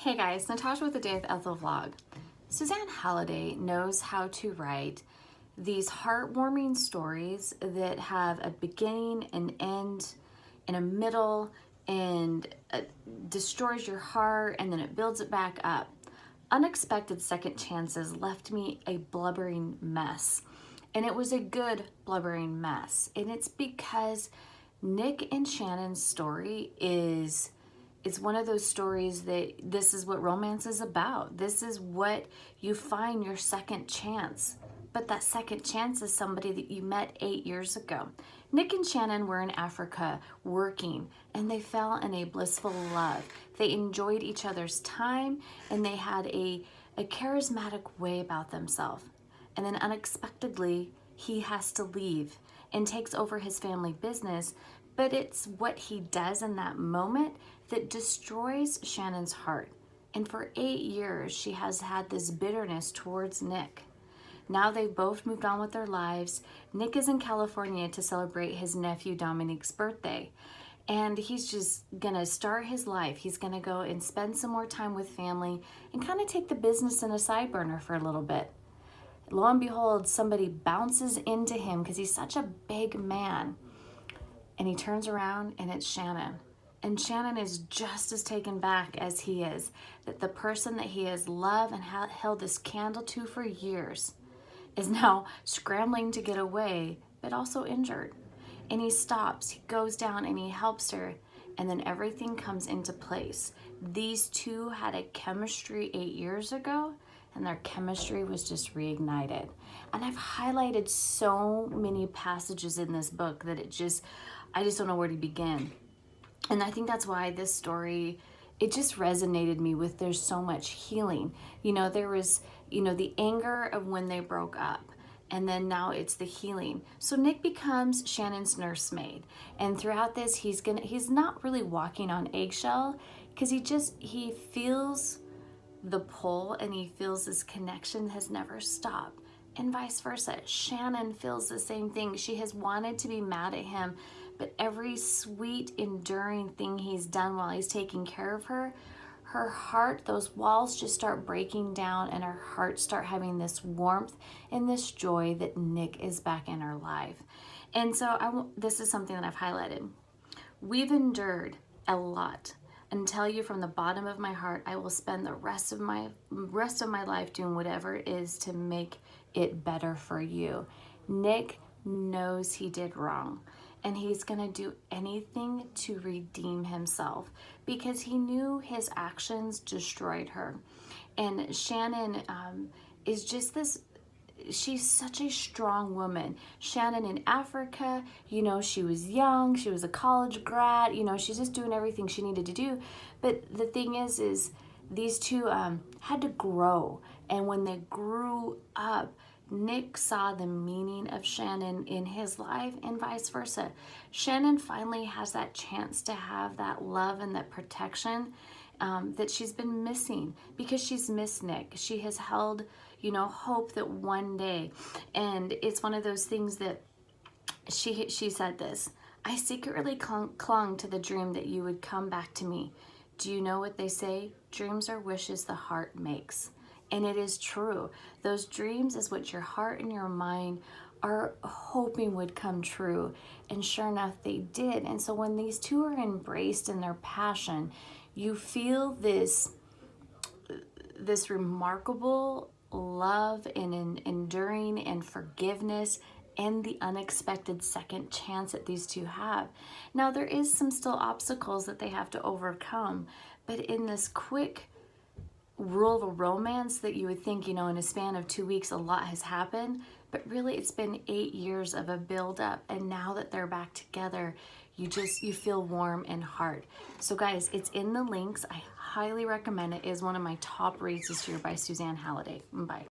Hey guys, Natasha with the Day with Ethel vlog. Suzanne Halliday knows how to write these heartwarming stories that have a beginning, an end, and a middle, and destroys your heart, and then it builds it back up. Unexpected Second Chances left me a blubbering mess. And it was a good blubbering mess. And it's because Nick and Shannon's story is it's one of those stories that this is what romance is about. This is what you find your second chance. But that second chance is somebody that you met 8 years ago. Nick and Shannon were in Africa working, and they fell in a blissful love. They enjoyed each other's time, and they had a charismatic way about themselves. And then unexpectedly, he has to leave and takes over his family business, but it's what he does in that moment that destroys Shannon's heart. And for 8 years, she has had this bitterness towards Nick. Now they've both moved on with their lives. Nick is in California to celebrate his nephew Dominique's birthday. And he's just gonna start his life. He's gonna go and spend some more time with family and kind of take the business in a side burner for a little bit. Lo and behold, somebody bounces into him because he's such a big man. And he turns around and it's Shannon. And Shannon is just as taken back as he is, that the person that he has loved and held this candle to for years is now scrambling to get away, but also injured. And he stops, he goes down and he helps her, and then everything comes into place. These two had a chemistry 8 years ago, and their chemistry was just reignited. And I've highlighted so many passages in this book that I just don't know where to begin. And I think that's why this story, it just resonated me with there's so much healing. You know, there was, the anger of when they broke up, and then now it's the healing. So Nick becomes Shannon's nursemaid. And throughout this, he's not really walking on eggshell because he feels the pull and he feels this connection has never stopped. And vice versa. Shannon feels the same thing. She has wanted to be mad at him, but every sweet, enduring thing he's done while he's taking care of her, her heart, those walls just start breaking down and her heart start having this warmth and this joy that Nick is back in her life. And so this is something that I've highlighted. We've endured a lot. And tell you from the bottom of my heart, I will spend the rest of my life doing whatever it is to make it better for you. Nick knows he did wrong, and he's gonna do anything to redeem himself because he knew his actions destroyed her. And Shannon is just this. She's such a strong woman. Shannon in Africa, she was young, she was a college grad, she's just doing everything she needed to do. But the thing is these two had to grow. And when they grew up, Nick saw the meaning of Shannon in his life and vice versa. Shannon finally has that chance to have that love and that protection that she's been missing because she's missed Nick. She has held, hope that one day, and it's one of those things that she said this, I secretly clung to the dream that you would come back to me. Do you know what they say? Dreams are wishes the heart makes. And it is true. Those dreams is what your heart and your mind are hoping would come true. And sure enough, they did. And so when these two are embraced in their passion, you feel this remarkable love and enduring and forgiveness and the unexpected second chance that these two have. Now, there is some still obstacles that they have to overcome, but in this quick rule of romance that you would think, in a span of 2 weeks, a lot has happened, but really it's been 8 years of a build-up, and now that they're back together, you feel warm in heart. So guys, it's in the links. I highly recommend it. It is one of my top reads this year by Suzanne Halliday. Bye.